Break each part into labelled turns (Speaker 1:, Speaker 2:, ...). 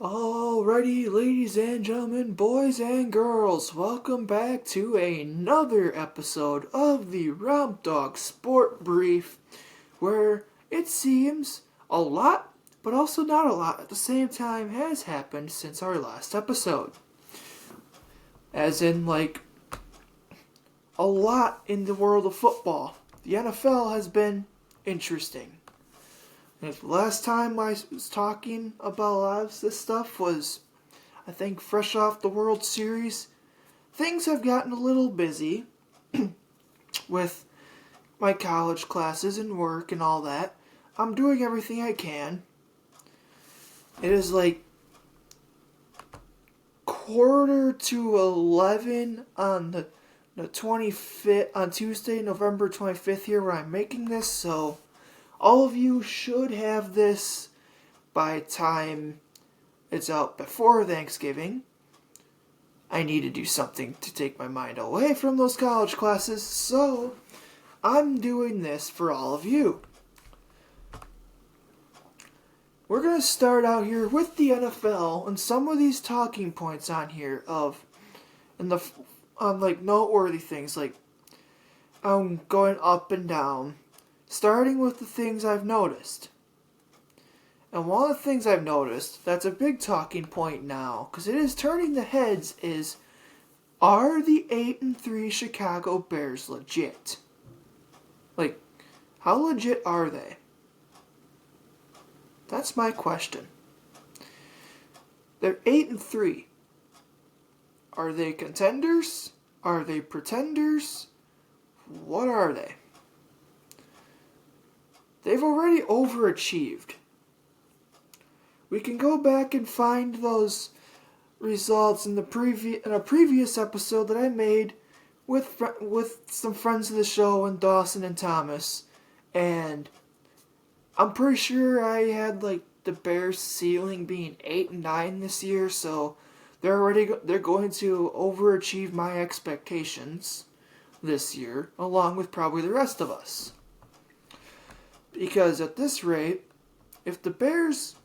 Speaker 1: Alrighty, ladies and gentlemen, boys and girls, welcome back to another episode of the Romp Dog Sport Brief, where it seems a lot, but also not a lot at the same time has happened since our last episode. As in, a lot in the world of football. The NFL has been interesting. The last time I was talking about a lot of this stuff was, I think, fresh off the World Series. Things have gotten a little busy with my college classes and work and all that. I'm doing everything I can. It is like 11:15 on the 25th, on Tuesday, November 25th here where I'm making this, so all of you should have this by time it's out before Thanksgiving. I need to do something to take my mind away from those college classes, so I'm doing this for all of you. We're going to start out here with the NFL and some of these talking points on here on noteworthy things, like going up and down. Starting with the things I've noticed. And one of the things I've noticed that's a big talking point now, because it is turning the heads, is are the 8-3 Chicago Bears legit? How legit are they? That's my question. They're 8-3. Are they contenders? Are they pretenders? What are they? They've already overachieved. We can go back and find those results in a previous episode that I made with some friends of the show and Dawson and Thomas, and I'm pretty sure I had the Bears ceiling being 8-9 this year, so they're going to overachieve my expectations this year, along with probably the rest of us. Because at this rate, if the Bears,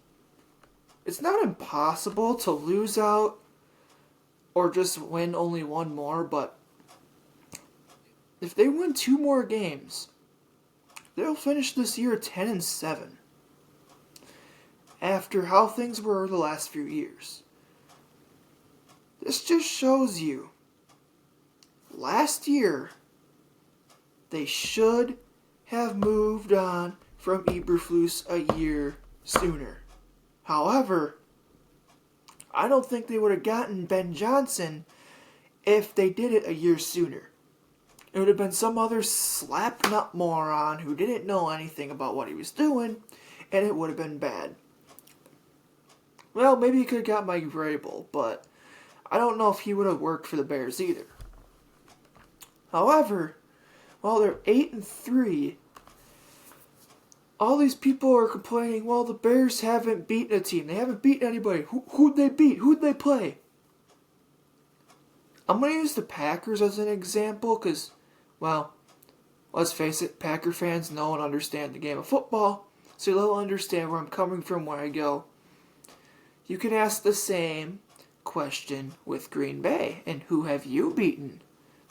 Speaker 1: it's not impossible to lose out or just win only one more, but if they win 2 more games, they'll finish this year 10-7 after how things were the last few years. This just shows you, last year, they should have moved on from Eberflus a year sooner. However, I don't think they would have gotten Ben Johnson if they did it a year sooner. It would have been some other slap-nut moron who didn't know anything about what he was doing, and it would have been bad. Well, maybe he could have got Mike Vrabel, but I don't know if he would have worked for the Bears either. However, while they're 8-3, all these people are complaining, well, the Bears haven't beaten a team. They haven't beaten anybody. Who'd they beat? Who'd they play? I'm going to use the Packers as an example because, well, let's face it, Packer fans know and understand the game of football, so they'll understand where I'm coming from when I go. You can ask the same question with Green Bay, and who have you beaten?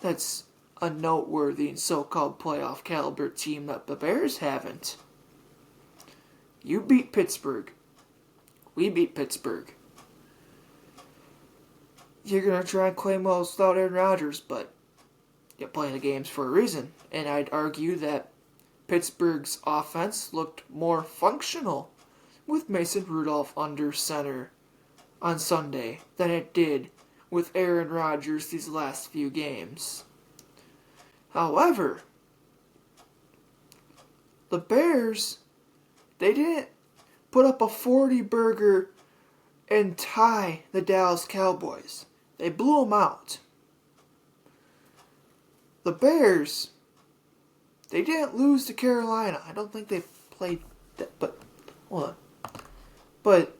Speaker 1: That's a noteworthy and so-called playoff caliber team that the Bears haven't. You beat Pittsburgh. We beat Pittsburgh. You're going to try and claim well without Aaron Rodgers, but you're playing the games for a reason. And I'd argue that Pittsburgh's offense looked more functional with Mason Rudolph under center on Sunday than it did with Aaron Rodgers these last few games. However, the Bears, they didn't put up a 40-burger and tie the Dallas Cowboys. They blew them out. The Bears, they didn't lose to Carolina. I don't think they played that, but hold on. But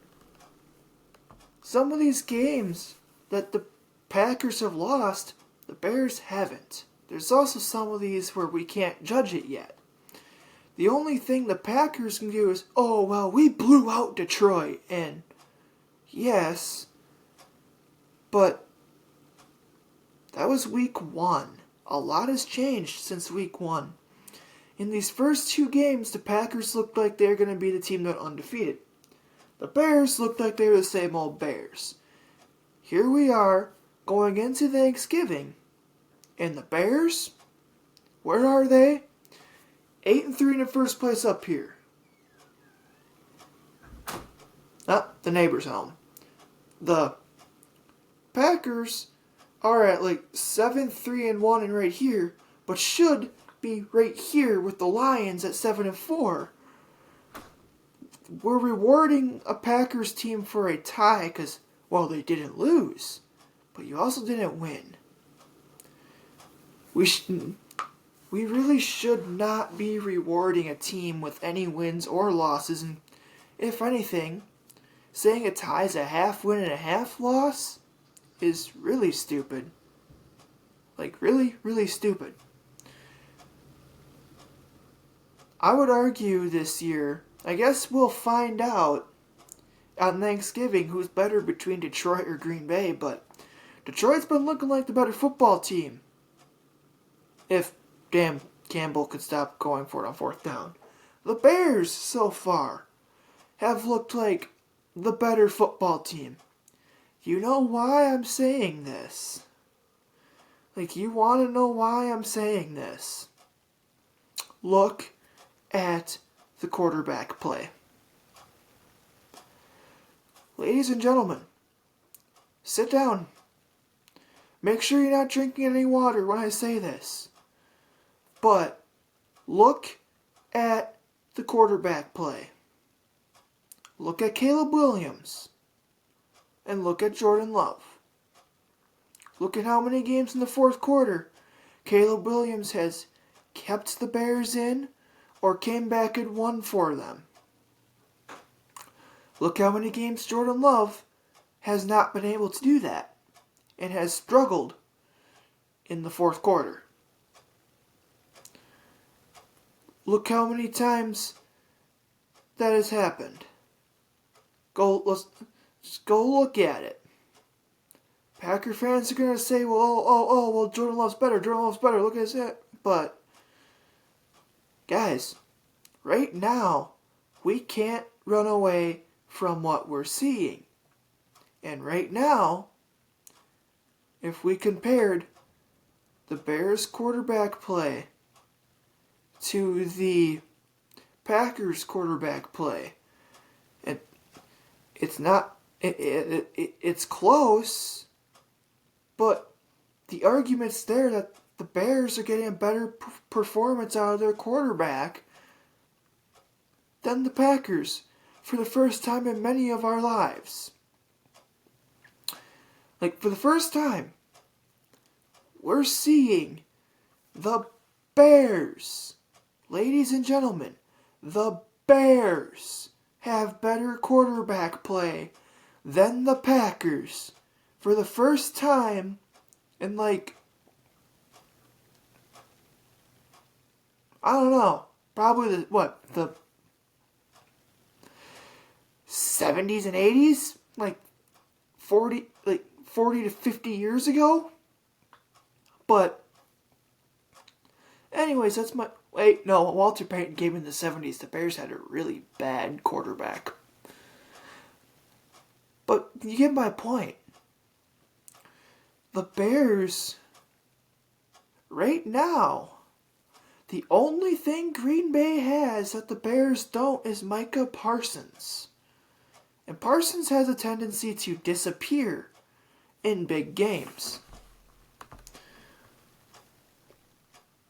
Speaker 1: some of these games that the Packers have lost, the Bears haven't. There's also some of these where we can't judge it yet. The only thing the Packers can do is, oh, well, we blew out Detroit. And Yes, but that was week 1. A lot has changed since week 1. In these first 2 games, the Packers looked like they were going to be the team that went undefeated. The Bears looked like they were the same old Bears. Here we are, going into Thanksgiving, and the Bears, where are they? 8-3 in the first place up here. The neighbor's home. The Packers are at like 7-3-1 and right here, but should be right here with the Lions at 7-4. We're rewarding a Packers team for a tie because, well, they didn't lose, but you also didn't win. We really should not be rewarding a team with any wins or losses, and if anything, saying a tie is a half win and a half loss is really stupid. Like, really, really stupid. I would argue this year, I guess we'll find out on Thanksgiving who's better between Detroit or Green Bay, but Detroit's been looking like the better football team. If damn Campbell could stop going for it on 4th down. The Bears, so far, have looked like the better football team. You know why I'm saying this? Like, you want to know why I'm saying this? Look at the quarterback play. Ladies and gentlemen, sit down. Make sure you're not drinking any water when I say this. But look at the quarterback play. Look at Caleb Williams. And look at Jordan Love. Look at how many games in the 4th quarter Caleb Williams has kept the Bears in or came back and won for them. Look how many games Jordan Love has not been able to do that and has struggled in the 4th quarter. Look how many times that has happened. Just go look at it. Packer fans are going to say, well, Jordan Love's better, look at that. But, guys, right now, we can't run away from what we're seeing. And right now, if we compared the Bears quarterback play to the Packers quarterback play, it's close, but the argument's there that the Bears are getting a better performance out of their quarterback than the Packers for the first time in many of our lives. Like, for the first time, we're seeing the Bears, ladies and gentlemen, the Bears have better quarterback play than the Packers for the first time in, like, I don't know, probably the 70s and 80s, like 40 to 50 years ago. But anyways, that's my... Wait, no, Walter Payton came in the 70s. The Bears had a really bad quarterback. But you get my point. The Bears, right now, the only thing Green Bay has that the Bears don't is Micah Parsons. And Parsons has a tendency to disappear in big games.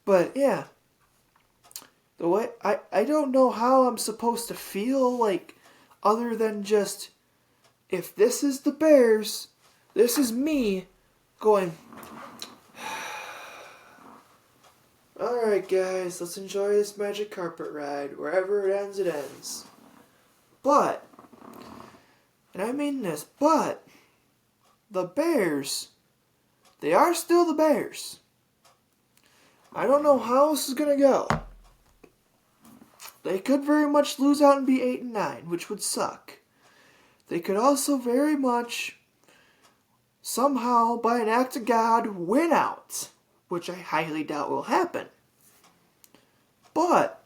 Speaker 1: But yeah, the way I don't know how I'm supposed to feel, like, other than just, if this is the Bears, this is me going, alright guys, let's enjoy this magic carpet ride. Wherever it ends, it ends. But, and I mean this, but the Bears, they are still the Bears. I don't know how this is going to go. They could very much lose out and be 8-9, which would suck. they could also very much, somehow, by an act of God, win out, which I highly doubt will happen. But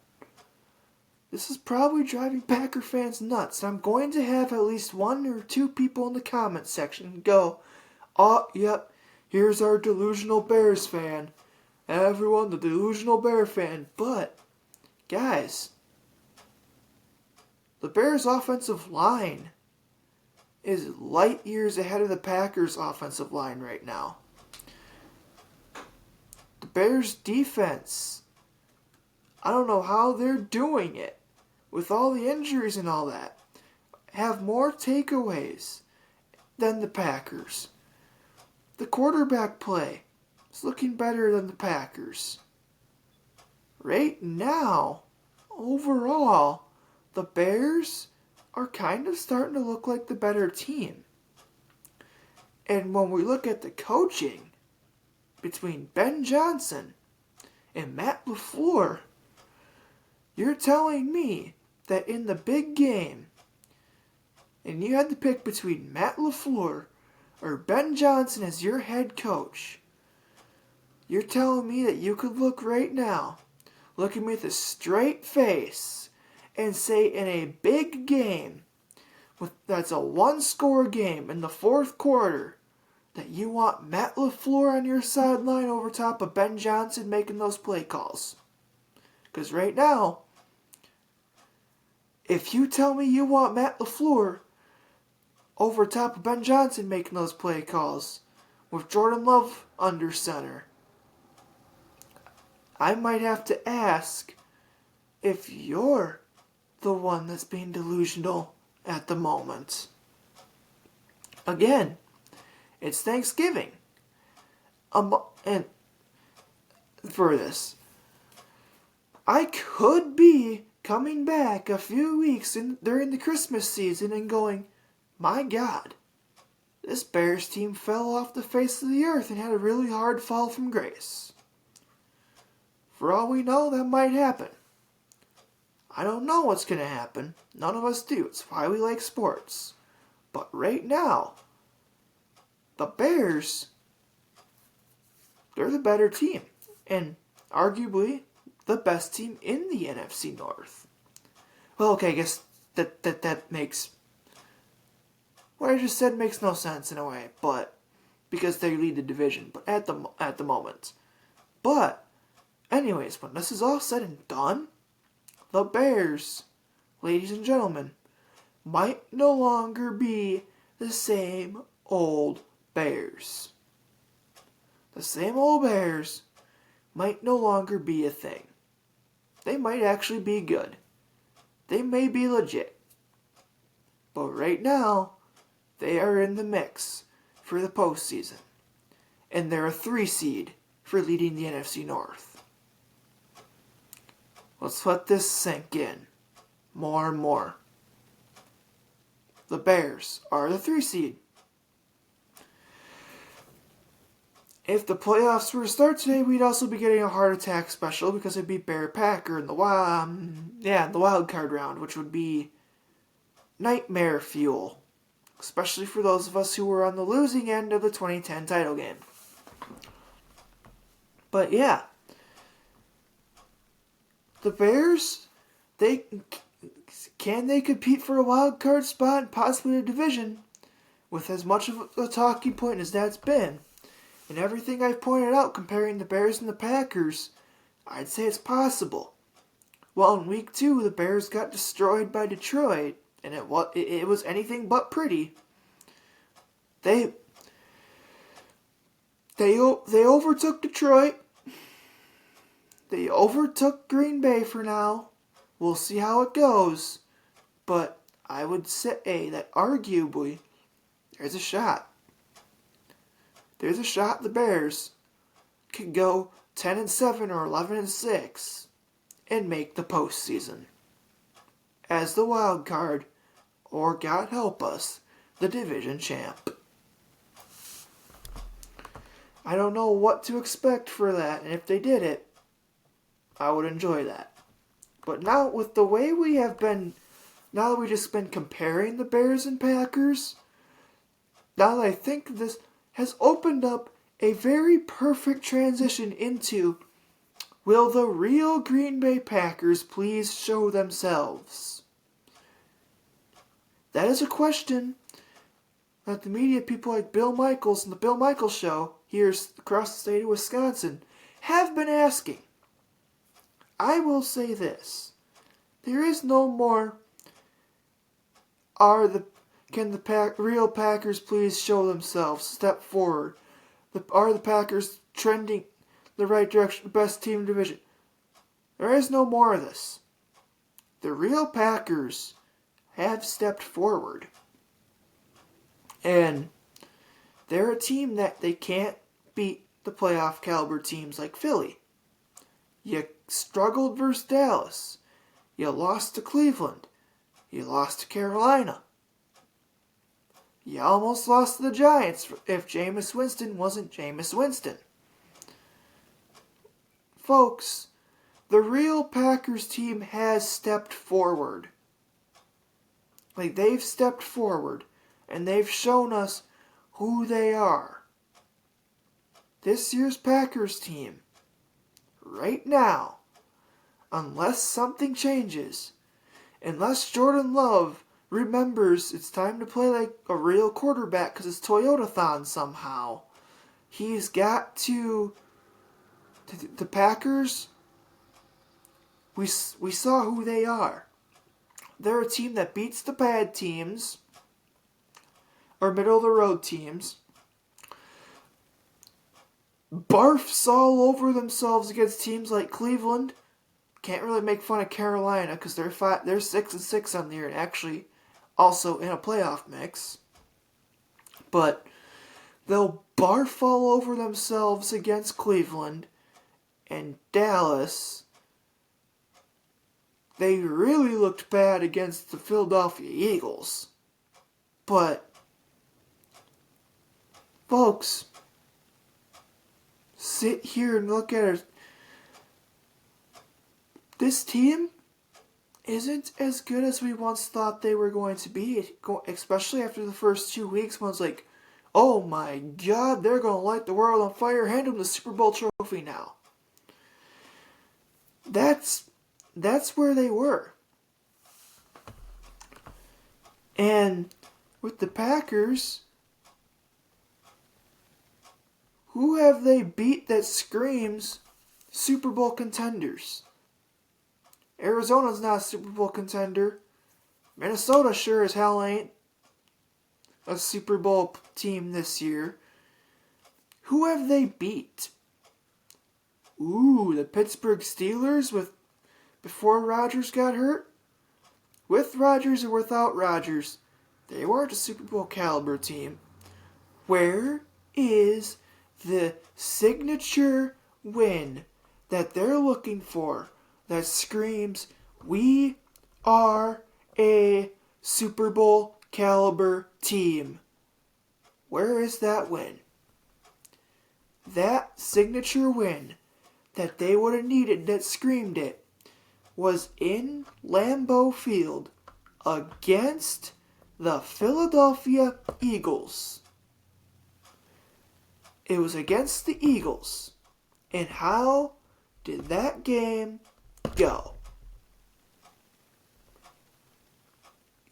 Speaker 1: this is probably driving Packer fans nuts. I'm going to have at least one or two people in the comment section go, "Oh, yep, here's our delusional Bears fan. Everyone, the delusional Bear fan." But, guys, the Bears' offensive line is light years ahead of the Packers' offensive line right now. The Bears' defense, I don't know how they're doing it, with all the injuries and all that, have more takeaways than the Packers. The quarterback play is looking better than the Packers. Right now, overall, the Bears are kind of starting to look like the better team. And when we look at the coaching between Ben Johnson and Matt LaFleur, you're telling me that in the big game, and you had to pick between Matt LaFleur or Ben Johnson as your head coach, you're telling me that you could look right now, look at me with a straight face, and say in a big game, that's a one-score game in the fourth quarter, that you want Matt LaFleur on your sideline over top of Ben Johnson making those play calls? Because right now, if you tell me you want Matt LaFleur over top of Ben Johnson making those play calls with Jordan Love under center, I might have to ask if you're the one that's being delusional at the moment. Again, it's Thanksgiving. And for this, I could be coming back a few weeks during the Christmas season and going, my God, this Bears team fell off the face of the earth and had a really hard fall from grace. For all we know, that might happen. I don't know what's going to happen. None of us do. It's why we like sports. But right now, the Bears, they're the better team. And arguably, the best team in the NFC North. Well, okay, I guess that makes... what I just said makes no sense in a way, but... because they lead the division, but at the moment. But, anyways, when this is all said and done, the Bears, ladies and gentlemen, might no longer be the same old Bears. The same old Bears might no longer be a thing. They might actually be good. They may be legit. But right now, they are in the mix for the postseason. And they're a 3 seed for leading the NFC North. Let's let this sink in more and more. The Bears are the 3 seed. If the playoffs were to start today, we'd also be getting a heart attack special because it'd be Bear Packer in the wild card round, which would be nightmare fuel, especially for those of us who were on the losing end of the 2010 title game. But yeah, the Bears, can they compete for a wild card spot and possibly a division? With as much of a talking point as that's been, and everything I've pointed out comparing the Bears and the Packers, I'd say it's possible. Well, in week 2, the Bears got destroyed by Detroit, and it was anything but pretty. They overtook Detroit. They overtook Green Bay for now. We'll see how it goes. But I would say that arguably there's a shot. There's a shot the Bears could go 10-7 or 11-6 and make the postseason as the wild card, or God help us, the division champ. I don't know what to expect for that, and if they did it, I would enjoy that. But now, with the way we have been now that we've just been comparing the Bears and Packers, now that I think this has opened up a very perfect transition into, will the real Green Bay Packers please show themselves? That is a question that the media people like Bill Michaels and the Bill Michaels Show here across the state of Wisconsin have been asking. I will say this. There is no more can the real Packers please show themselves, step forward. Are the Packers trending the right direction, best team in the division? There is no more of this. The real Packers have stepped forward. And they're a team that they can't beat the playoff caliber teams like Philly. You struggled versus Dallas. You lost to Cleveland. You lost to Carolina. You almost lost to the Giants if Jameis Winston wasn't Jameis Winston. Folks, the real Packers team has stepped forward. Like, they've stepped forward, and they've shown us who they are. This year's Packers team, right now, unless something changes, unless Jordan Love remembers it's time to play like a real quarterback because it's Toyota-thon somehow, he's got to... The Packers, we saw who they are. They're a team that beats the bad teams, or middle-of-the-road teams, barfs all over themselves against teams like Cleveland. Can't really make fun of Carolina because they're 6-6 on the year and actually also in a playoff mix. But they'll barf all over themselves against Cleveland and Dallas. They really looked bad against the Philadelphia Eagles. But, folks, sit here and look at it. This team isn't as good as we once thought they were going to be, especially after the first 2 weeks when it's like, oh my God, they're going to light the world on fire, hand them the Super Bowl trophy now. That's where they were. And with the Packers, who have they beat that screams Super Bowl contenders? Arizona's not a Super Bowl contender. Minnesota sure as hell ain't a Super Bowl team this year. Who have they beat? Ooh, the Pittsburgh Steelers before Rodgers got hurt? With Rodgers or without Rodgers, they weren't a Super Bowl caliber team. Where is the signature win that they're looking for that screams, we are a Super Bowl caliber team? Where is that win? That signature win that they would have needed, that screamed it, was in Lambeau Field against the Philadelphia Eagles. It was against the Eagles. And how did that game go?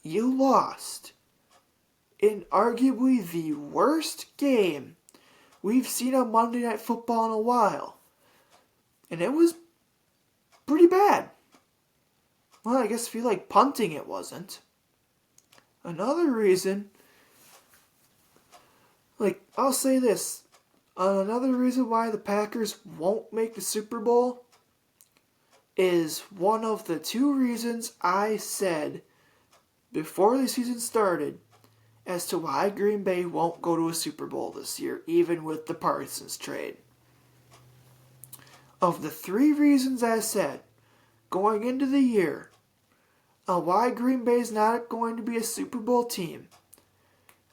Speaker 1: You lost in arguably the worst game we've seen on Monday Night Football in a while. And it was pretty bad. Well, I guess if you like punting, it wasn't. Another reason, I'll say this. Another reason why the Packers won't make the Super Bowl is one of the two reasons I said before the season started as to why Green Bay won't go to a Super Bowl this year, even with the Parsons trade. Of the three reasons I said going into the year on why Green Bay is not going to be a Super Bowl team,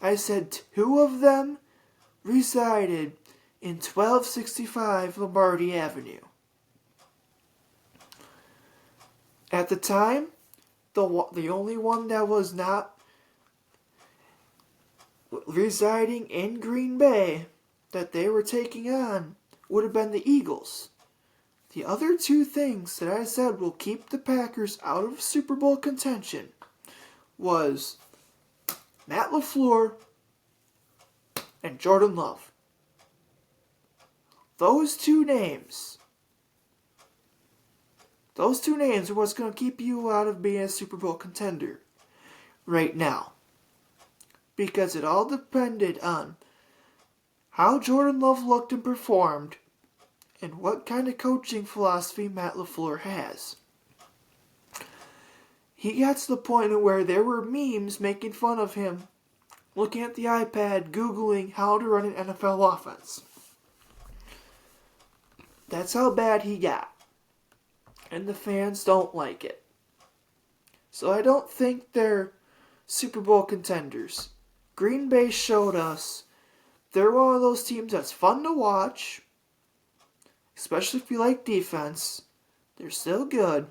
Speaker 1: I said two of them resided in 1265 Lombardi Avenue. At the time, the only one that was not residing in Green Bay that they were taking on would have been the Eagles. The other two things that I said will keep the Packers out of Super Bowl contention was Matt LaFleur and Jordan Love. Those two names are what's going to keep you out of being a Super Bowl contender right now. Because it all depended on how Jordan Love looked and performed and what kind of coaching philosophy Matt LaFleur has. He got to the point where there were memes making fun of him looking at the iPad, Googling how to run an NFL offense. That's how bad he got. And the fans don't like it. So I don't think they're Super Bowl contenders. Green Bay showed us they're one of those teams that's fun to watch, especially if you like defense. They're still good.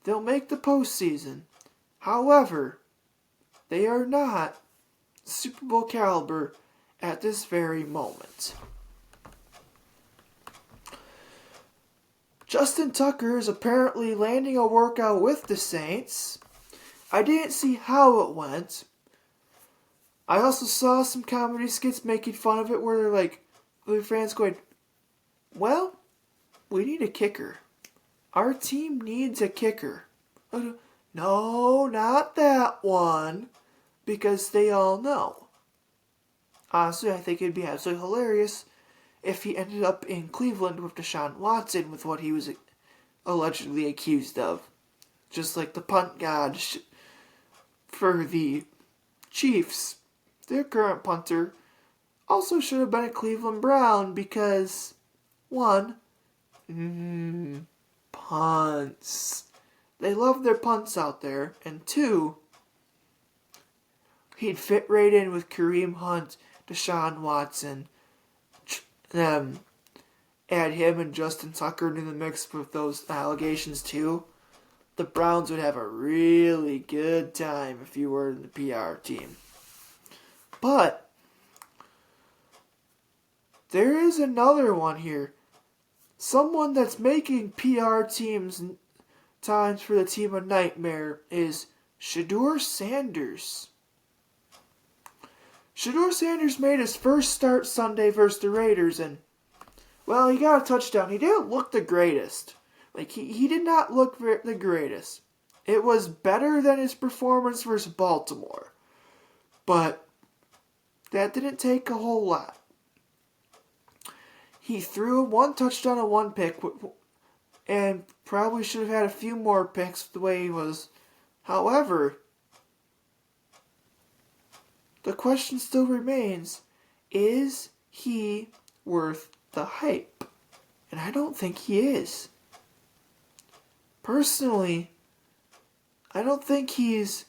Speaker 1: They'll make the postseason. However, they are not Super Bowl caliber at this very moment. Justin Tucker is apparently landing a workout with the Saints. I didn't see how it went. I also saw some comedy skits making fun of it where they're like, the fans going, well, we need a kicker. Our team needs a kicker. No, not that one. Because they all know. Honestly, I think it'd be absolutely hilarious if he ended up in Cleveland with Deshaun Watson with what he was allegedly accused of. Just like the punt god for the Chiefs. Their current punter also should have been a Cleveland Brown because, one, punts. They love their punts out there. And two, he'd fit right in with Kareem Hunt, Deshaun Watson, add him and Justin Tucker in the mix with those allegations too. The Browns would have a really good time if you were in the PR team. But there is another one here. Someone that's making PR teams times for the team a nightmare is Shedeur Sanders. Shedeur Sanders made his first start Sunday versus the Raiders, and, well, he got a touchdown. He didn't look the greatest. He did not look the greatest. It was better than his performance versus Baltimore. But that didn't take a whole lot. He threw one touchdown and one pick, and probably should have had a few more picks the way he was. However, the question still remains, is he worth the hype? And I don't think he is. Personally, I don't think he's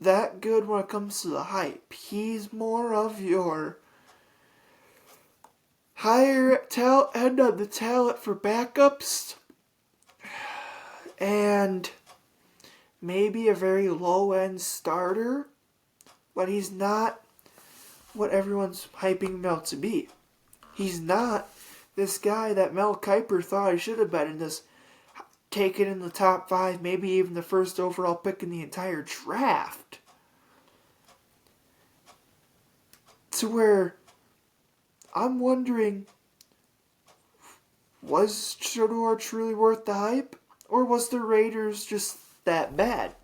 Speaker 1: that good when it comes to the hype. He's more of your higher end of the talent for backups and maybe a very low end starter, but he's not what everyone's hyping him out to be. He's not this guy that Mel Kiper thought he should have been in this, taken in the top 5, maybe even the first overall pick in the entire draft. To where I'm wondering, was Shedeur truly worth the hype? Or was the Raiders just that bad?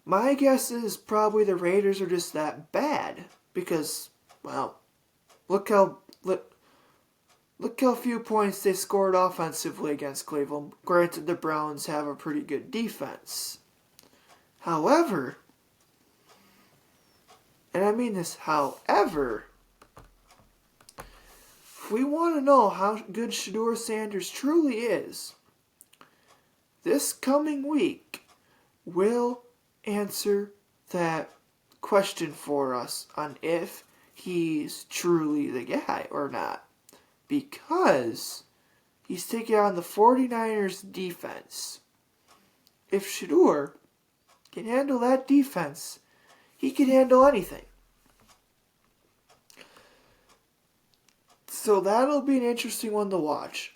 Speaker 1: My guess is probably the Raiders are just that bad. Because, well, look how few points they scored offensively against Cleveland. Granted, the Browns have a pretty good defense. However, and I mean this, however, if we want to know how good Shedeur Sanders truly is, this coming week will answer that question for us on if he's truly the guy or not. Because he's taking on the 49ers defense. if Shador can handle that defense, he can handle anything. So that'll be an interesting one to watch.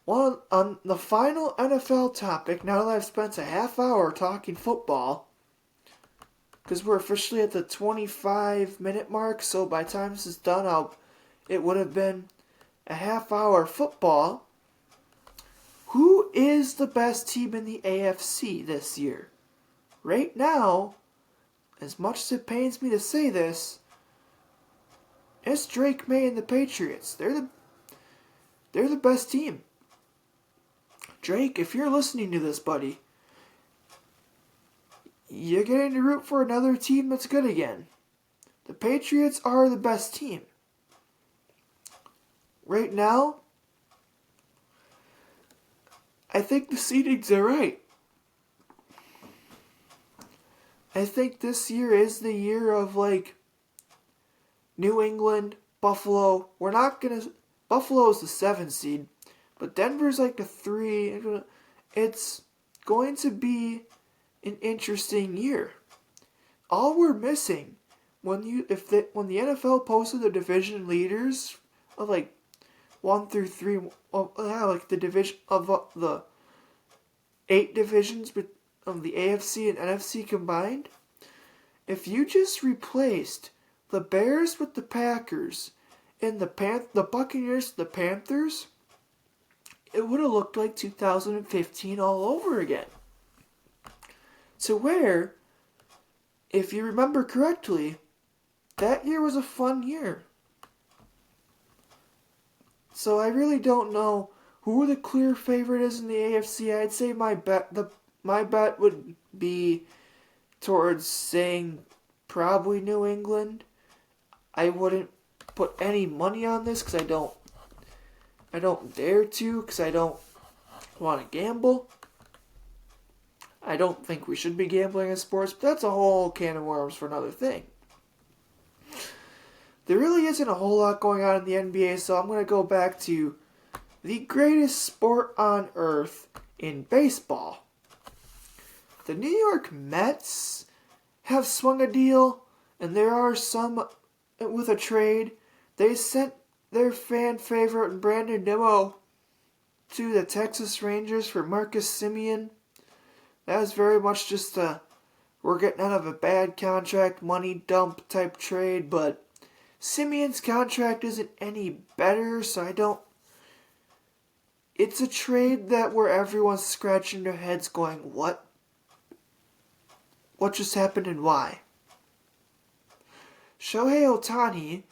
Speaker 1: On the final NFL topic, now that I've spent a half hour talking football, because we're officially at the 25-minute mark, so by the time this is done, it would have been a half hour football. Who is the best team in the AFC this year? Right now, as much as it pains me to say this, it's Drake May and the Patriots. They're the best team. Drake, if you're listening to this, buddy, you're getting to root for another team that's good again. The Patriots are the best team. Right now, I think the seedings are right. I think this year is the year of, like, New England, Buffalo. Buffalo's the 7 seed, but Denver's like the 3. It's going to be an interesting year. All we're missing when the NFL posted the division leaders of like 1 through 3, like the division of the 8 divisions of the AFC and NFC combined, if you just replaced the Bears with the Packers and the Buccaneers with the Panthers, it would have looked like 2015 all over again. To where, if you remember correctly, that year was a fun year. So I really don't know who the clear favorite is in the AFC. I'd say my bet would be towards saying probably New England. I wouldn't put any money on this because I don't dare to, because I don't want to gamble. I don't think we should be gambling in sports, but that's a whole can of worms for another thing. There really isn't a whole lot going on in the NBA, so I'm going to go back to the greatest sport on earth in baseball. The New York Mets have swung a deal, and there are some with a trade. They sent their fan favorite Brandon Nimmo to the Texas Rangers for Marcus Semien. That was very much just we're getting out of a bad contract, money dump type trade, but Semien's contract isn't any better, so it's a trade where everyone's scratching their heads going, what? What just happened and why? Shohei Ohtani,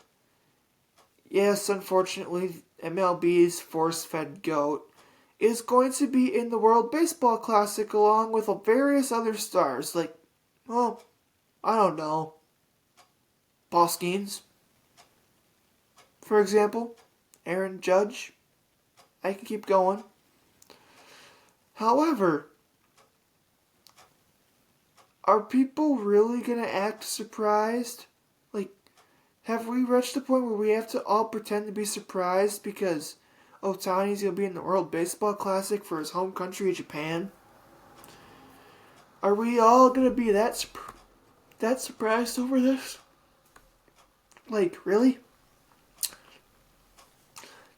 Speaker 1: yes, unfortunately, MLB's force-fed GOAT, is going to be in the World Baseball Classic along with various other stars, like, well, I don't know, Paul Skeens, for example, Aaron Judge. I can keep going. However, are people really going to act surprised? Like, have we reached the point where we have to all pretend to be surprised because Ohtani's going to be in the World Baseball Classic for his home country, Japan? Are we all going to be that surprised over this? Like, really?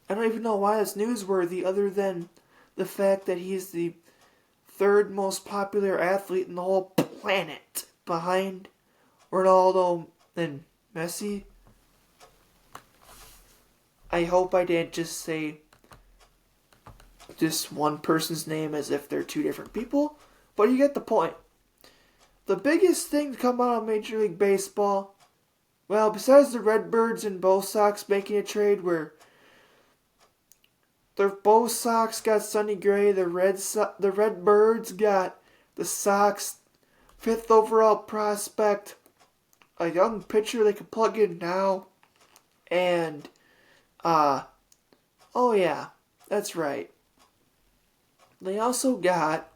Speaker 1: I don't even know why it's newsworthy other than the fact that he's the 3rd most popular athlete in the whole planet behind Ronaldo and Messi. I hope I didn't just say just one person's name as if they're 2 different people, but you get the point. The biggest thing to come out of Major League Baseball, well, besides the Redbirds and Bo Sox making a trade where the Bo Sox got Sonny Gray, the Redbirds got the Sox 5th overall prospect, a young pitcher they can plug in now, and, oh yeah, that's right. They also got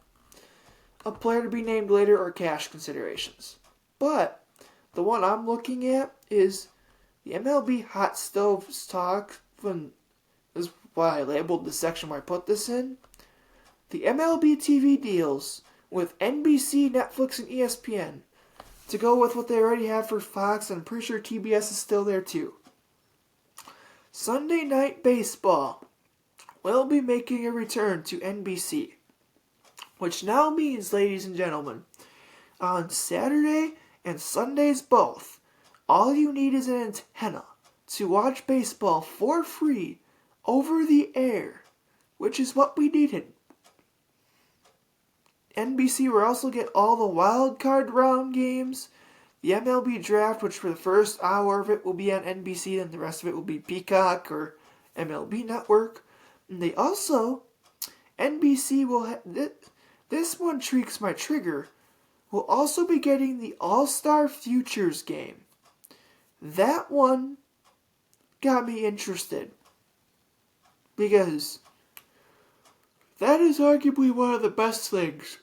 Speaker 1: a player to be named later or cash considerations. But the one I'm looking at is the MLB Hot Stove talk is what I labeled the section where I put this in. The MLB TV deals with NBC, Netflix, and ESPN to go with what they already have for Fox, and I'm pretty sure TBS is still there too. Sunday Night Baseball will be making a return to NBC, which now means, ladies and gentlemen, on Saturday and Sundays both, all you need is an antenna to watch baseball for free over the air, which is what we needed. NBC will also get all the wild card round games, the MLB draft, which for the first hour of it will be on NBC, and the rest of it will be Peacock or MLB Network. And they also, NBC will this one tweaks my trigger, will also be getting the All-Star Futures game. That one got me interested, because that is arguably one of the best things.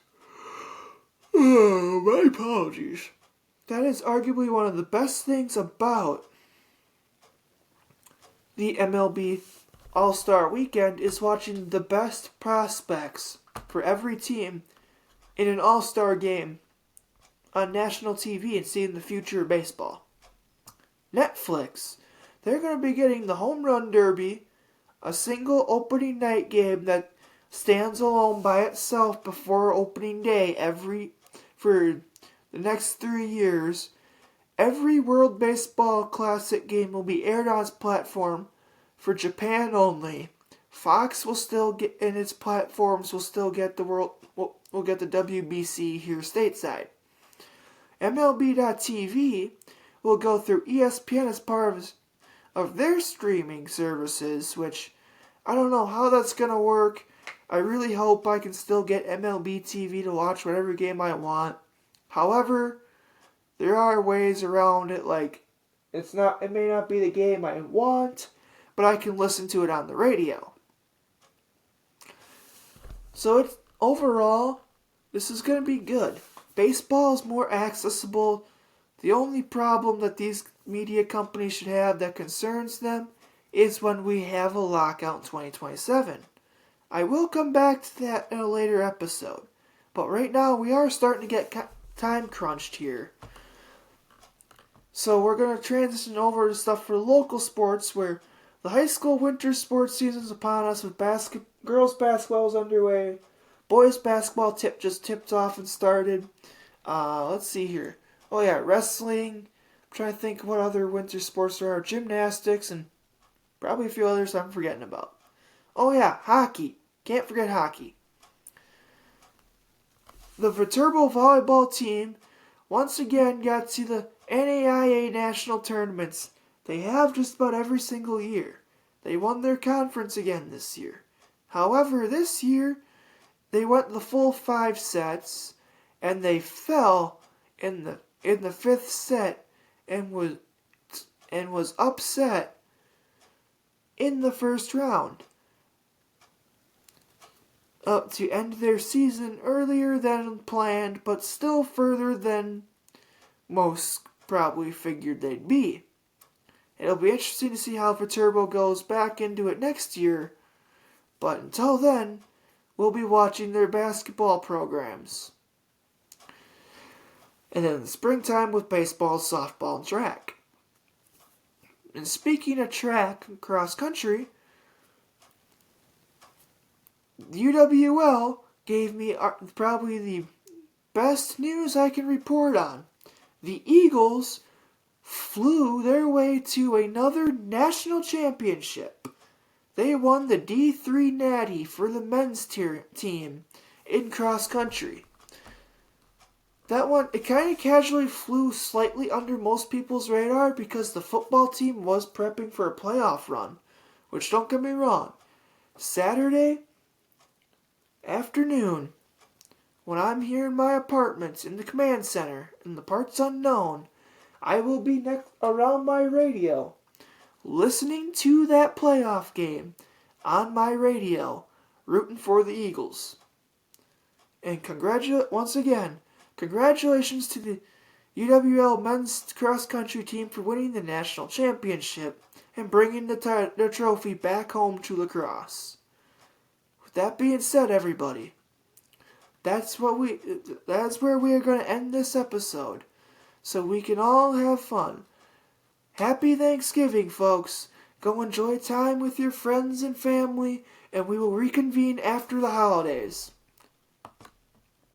Speaker 1: Oh, my apologies. That is arguably one of the best things about the MLB All-Star Weekend, is watching the best prospects for every team in an All-Star game on national TV and seeing the future of baseball. Netflix, they're going to be getting the Home Run Derby, a single opening night game that stands alone by itself before opening day for the next 3 years. Every World Baseball Classic game will be aired on its platform for Japan only. Fox will still get, in its platforms, will still get the will get the WBC here stateside. MLB.TV will go through ESPN as part of their streaming services, which I don't know how that's going to work. I really hope I can still get MLB TV to watch whatever game I want. However, there are ways around it, like it may not be the game I want, but I can listen to it on the radio. So overall, this is going to be good. Baseball is more accessible. The only problem that these media companies should have that concerns them is when we have a lockout in 2027. I will come back to that in a later episode. But right now, we are starting to get time crunched here. So we're going to transition over to stuff for local sports, where the high school winter sports season is upon us, with girls basketball is underway. Boys basketball just tipped off and started. Let's see here. Oh yeah, wrestling. I'm trying to think what other winter sports there are. Gymnastics, and probably a few others I'm forgetting about. Oh yeah, hockey. Can't forget hockey. The Viterbo volleyball team once again got to the NAIA national tournaments. They have just about every single year. They won their conference again this year. However, this year, they went the full 5 sets, and they fell in the 5th set and was upset in the first round, up to end their season earlier than planned, but still further than most probably figured they'd be. It'll be interesting to see how Viterbo goes back into it next year, but until then, we'll be watching their basketball programs. And then in the springtime with baseball, softball, and track. And speaking of track and cross country, UWL gave me probably the best news I can report on. The Eagles flew their way to another national championship. They won the D3 Natty for the men's team in cross country. That one, it kind of casually flew slightly under most people's radar because the football team was prepping for a playoff run. Which, don't get me wrong, Saturday afternoon, when I'm here in my apartment in the command center in the parts unknown, I will be around my radio, listening to that playoff game on my radio, rooting for the Eagles. And once again, congratulations to the UWL men's cross-country team for winning the national championship and bringing the trophy back home to La Crosse. With that being said, everybody, that's where we are going to end this episode, so we can all have fun. Happy Thanksgiving, folks. Go enjoy time with your friends and family, and we will reconvene after the holidays.